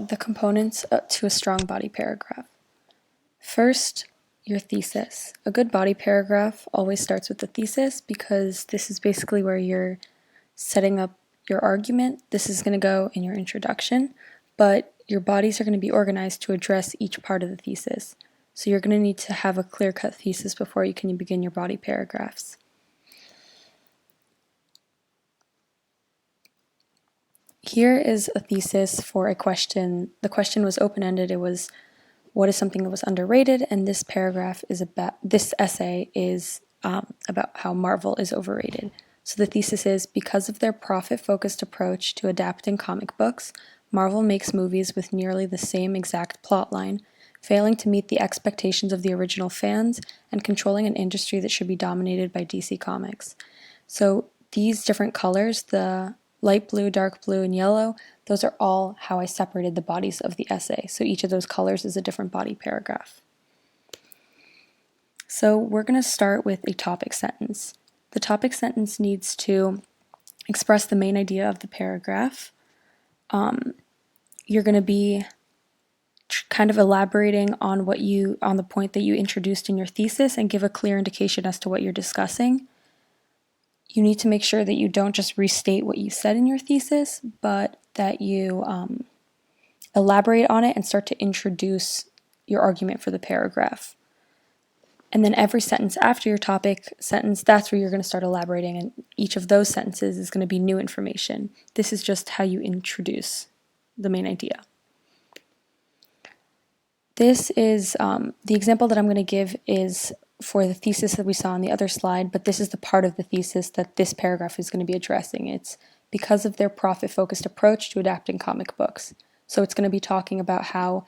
the components to a strong body paragraph. First, your thesis. A good body paragraph always starts with the thesis because this is basically where you're setting up your argument. This is going to go in your introduction, but your bodies are going to be organized to address each part of the thesis. So you're going to need to have a clear-cut thesis before you can begin your body paragraphs. Here is a thesis for a question. The question was open-ended. It was, what is something that was underrated? And this paragraph is about, this essay is about how Marvel is overrated. So the thesis is, because of their profit-focused approach to adapting comic books, Marvel makes movies with nearly the same exact plotline, failing to meet the expectations of the original fans and controlling an industry that should be dominated by DC Comics. So these different colors, the light blue, dark blue, and yellow, those are all how I separated the bodies of the essay. So each of those colors is a different body paragraph. So we're going to start with a topic sentence. The topic sentence needs to express the main idea of the paragraph. You're going to be kind of elaborating on on the point that you introduced in your thesis and give a clear indication as to what you're discussing. You need to make sure that you don't just restate what you said in your thesis, but that you elaborate on it and start to introduce your argument for the paragraph. And then every sentence after your topic sentence, that's where you're going to start elaborating, and each of those sentences is going to be new information. This is just how you introduce the main idea. This is, the example that I'm going to give is for the thesis that we saw on the other slide, but this is the part of the thesis that this paragraph is going to be addressing. It's because of their profit-focused approach to adapting comic books. So it's going to be talking about how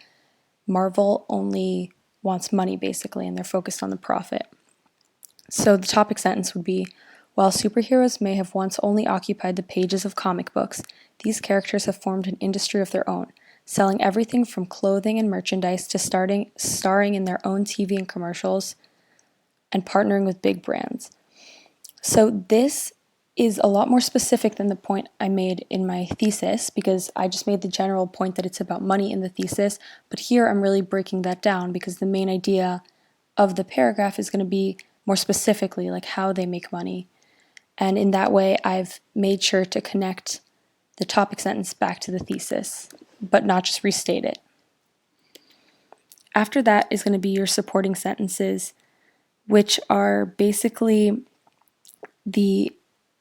Marvel only wants money, basically, and they're focused on the profit. So the topic sentence would be, while superheroes may have once only occupied the pages of comic books, these characters have formed an industry of their own, selling everything from clothing and merchandise to starring in their own TV and commercials and partnering with big brands. So this is a lot more specific than the point I made in my thesis, because I just made the general point that it's about money in the thesis, but here I'm really breaking that down because the main idea of the paragraph is going to be more specifically like how they make money. And in that way, I've made sure to connect the topic sentence back to the thesis, but not just restate it. After that is going to be your supporting sentences, which are basically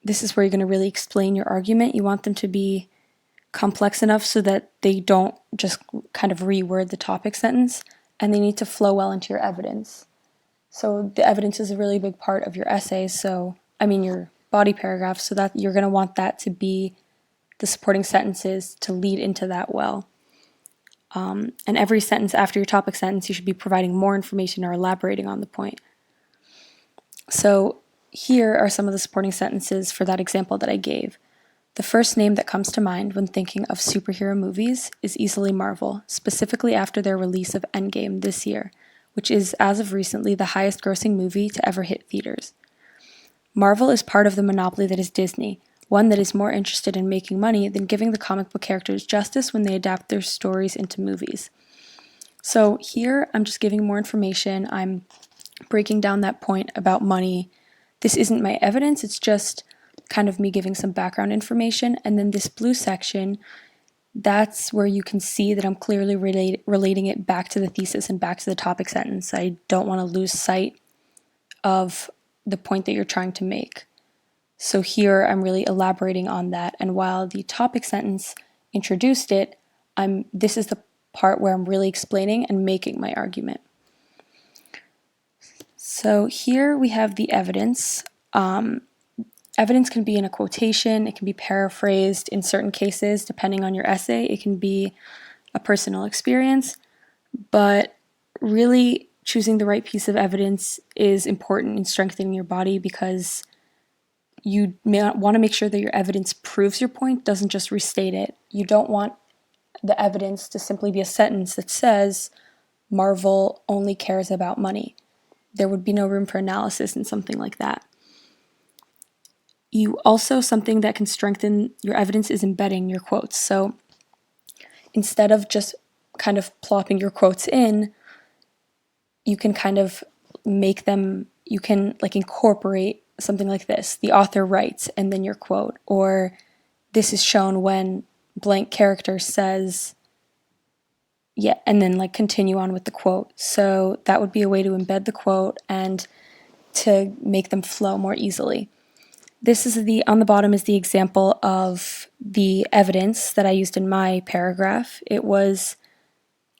this is where you're going to really explain your argument. You want them to be complex enough so that they don't just kind of reword the topic sentence, and they need to flow well into your evidence. So the evidence is a really big part of your essay, your body paragraph, so that you're going to want that to be the supporting sentences to lead into that well. And every sentence after your topic sentence, you should be providing more information or elaborating on the point. So here are some of the supporting sentences for that example that I gave. The first name that comes to mind when thinking of superhero movies is easily Marvel, specifically after their release of Endgame this year, which is, as of recently, the highest grossing movie to ever hit theaters. Marvel is part of the monopoly that is Disney, one that is more interested in making money than giving the comic book characters justice when they adapt their stories into movies. So here I'm just giving more information. I'm breaking down that point about money. This isn't my evidence, it's just kind of me giving some background information. And then this blue section, that's where you can see that I'm clearly relating it back to the thesis and back to the topic sentence. I don't want to lose sight of the point that you're trying to make. So here I'm really elaborating on that. And while the topic sentence introduced it, this is the part where I'm really explaining and making my argument. So here we have the evidence. Evidence can be in a quotation, it can be paraphrased in certain cases, depending on your essay. It can be a personal experience, but really choosing the right piece of evidence is important in strengthening your body because you want to make sure that your evidence proves your point, doesn't just restate it. You don't want the evidence to simply be a sentence that says Marvel only cares about money. There would be no room for analysis in something like that. Something that can strengthen your evidence is embedding your quotes. So instead of just kind of plopping your quotes in, you can kind of make them, you can like incorporate something like this. The author writes, and then your quote. Or this is shown when blank character says, yeah, and then like continue on with the quote. So that would be a way to embed the quote and to make them flow more easily. This is on the bottom is the example of the evidence that I used in my paragraph. It wasn't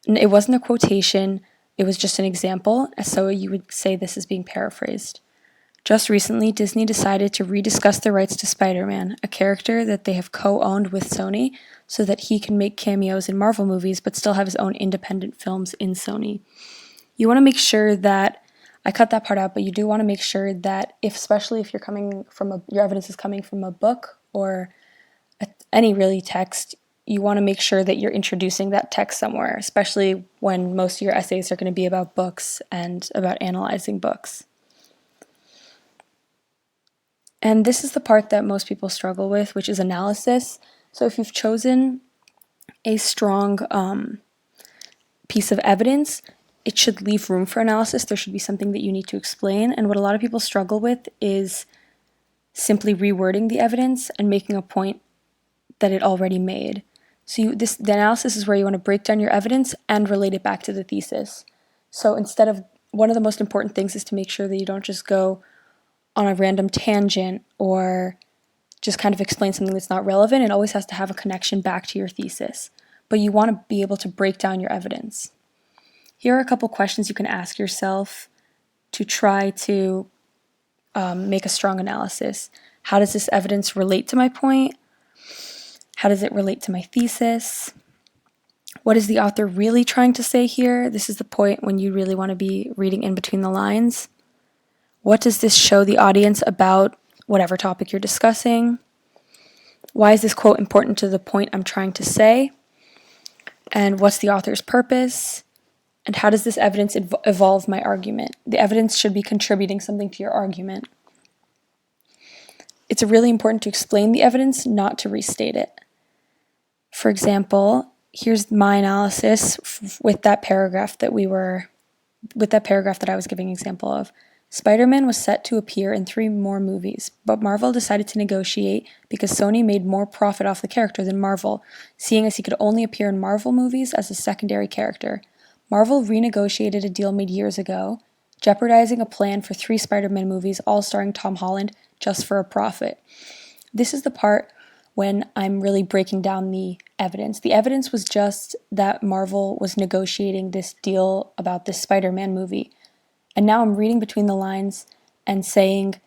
a quotation, it was just an example, so you would say this is being paraphrased. Just recently, Disney decided to rediscuss the rights to Spider-Man, a character that they have co-owned with Sony, so that he can make cameos in Marvel movies but still have his own independent films in Sony. You want to make sure that, I cut that part out, but you do want to make sure that especially if you're coming from your evidence is coming from a book or any really text, you want to make sure that you're introducing that text somewhere, especially when most of your essays are going to be about books and about analyzing books. And this is the part that most people struggle with, which is analysis. So if you've chosen a strong piece of evidence, it should leave room for analysis. There should be something that you need to explain. And what a lot of people struggle with is simply rewording the evidence and making a point that it already made. So the analysis is where you want to break down your evidence and relate it back to the thesis. So one of the most important things is to make sure that you don't just go on a random tangent or just kind of explain something that's not relevant. It always has to have a connection back to your thesis. But you want to be able to break down your evidence. Here are a couple questions you can ask yourself to try to make a strong analysis. How does this evidence relate to my point? How does it relate to my thesis? What is the author really trying to say here? This is the point when you really want to be reading in between the lines. What does this show the audience about whatever topic you're discussing? Why is this quote important to the point I'm trying to say? And what's the author's purpose? And how does this evidence evolve my argument? The evidence should be contributing something to your argument. It's really important to explain the evidence, not to restate it. For example, here's my analysis with that paragraph that I was giving an example of. Spider-Man was set to appear in 3 more movies, but Marvel decided to negotiate because Sony made more profit off the character than Marvel, seeing as he could only appear in Marvel movies as a secondary character. Marvel renegotiated a deal made years ago, jeopardizing a plan for 3 Spider-Man movies, all starring Tom Holland, just for a profit. This is the part when I'm really breaking down the evidence. The evidence was just that Marvel was negotiating this deal about this Spider-Man movie. And now I'm reading between the lines and saying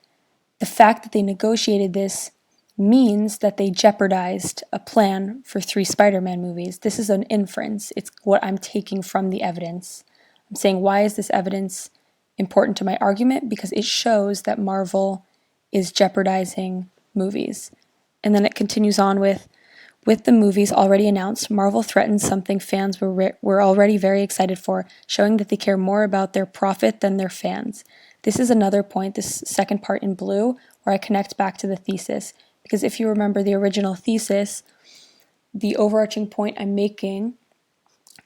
the fact that they negotiated this means that they jeopardized a plan for 3 Spider-Man movies. This is an inference. It's what I'm taking from the evidence. I'm saying, why is this evidence important to my argument? Because it shows that Marvel is jeopardizing movies. And then it continues on with the movies already announced, Marvel threatens something fans were already very excited for, showing that they care more about their profit than their fans. This is another point, this second part in blue, where I connect back to the thesis. Because if you remember the original thesis, the overarching point I'm making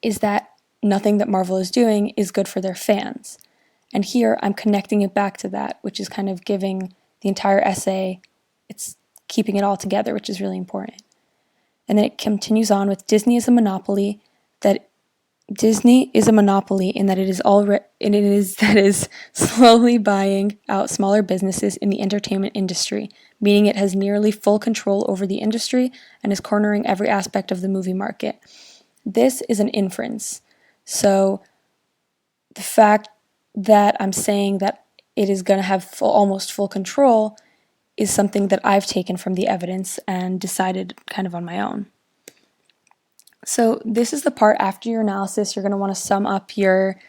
is that nothing that Marvel is doing is good for their fans. And here I'm connecting it back to that, which is kind of giving the entire essay, it's keeping it all together, which is really important. And then it continues on with Disney is a monopoly in that it is slowly buying out smaller businesses in the entertainment industry, meaning it has nearly full control over the industry and is cornering every aspect of the movie market. This is an inference. So the fact that I'm saying that it is going to have almost full control is something that I've taken from the evidence and decided kind of on my own. So this is the part after your analysis. You're going to want to sum up your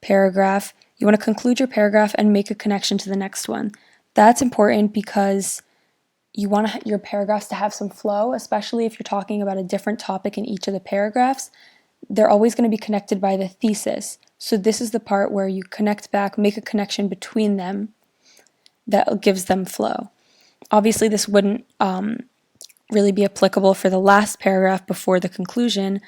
paragraph. You want to conclude your paragraph and make a connection to the next one. That's important because you want your paragraphs to have some flow, especially if you're talking about a different topic in each of the paragraphs. They're always going to be connected by the thesis. So this is the part where you connect back, make a connection between them that gives them flow. Obviously, this wouldn't really be applicable for the last paragraph before the conclusion,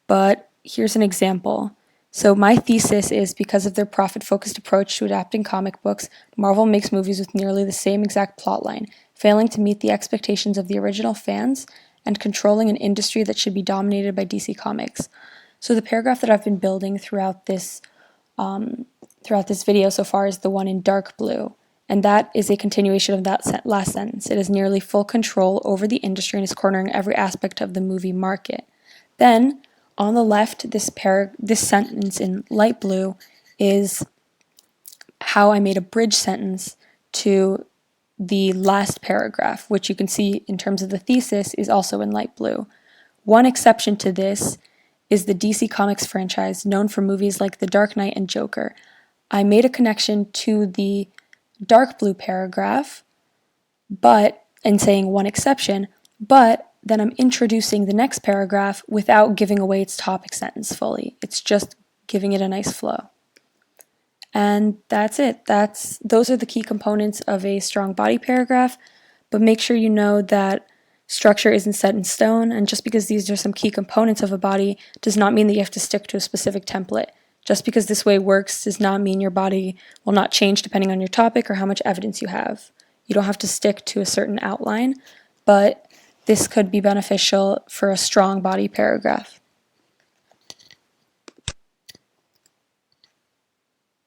but here's an example. So my thesis is, because of their profit-focused approach to adapting comic books, Marvel makes movies with nearly the same exact plotline, failing to meet the expectations of the original fans and controlling an industry that should be dominated by DC Comics. So the paragraph that I've been building throughout this video so far is the one in dark blue, and that is a continuation of that last sentence. It is nearly full control over the industry and is cornering every aspect of the movie market. Then, on the left, this sentence in light blue is how I made a bridge sentence to the last paragraph, which you can see in terms of the thesis is also in light blue. One exception to this is the DC Comics franchise, known for movies like The Dark Knight and Joker. I made a connection to the dark blue paragraph, and saying one exception, but then I'm introducing the next paragraph without giving away its topic sentence fully. It's just giving it a nice flow. And that's it. Those are the key components of a strong body paragraph, but make sure you know that structure isn't set in stone, and just because these are some key components of a body does not mean that you have to stick to a specific template. Just because this way works does not mean your body will not change depending on your topic or how much evidence you have. You don't have to stick to a certain outline, but this could be beneficial for a strong body paragraph.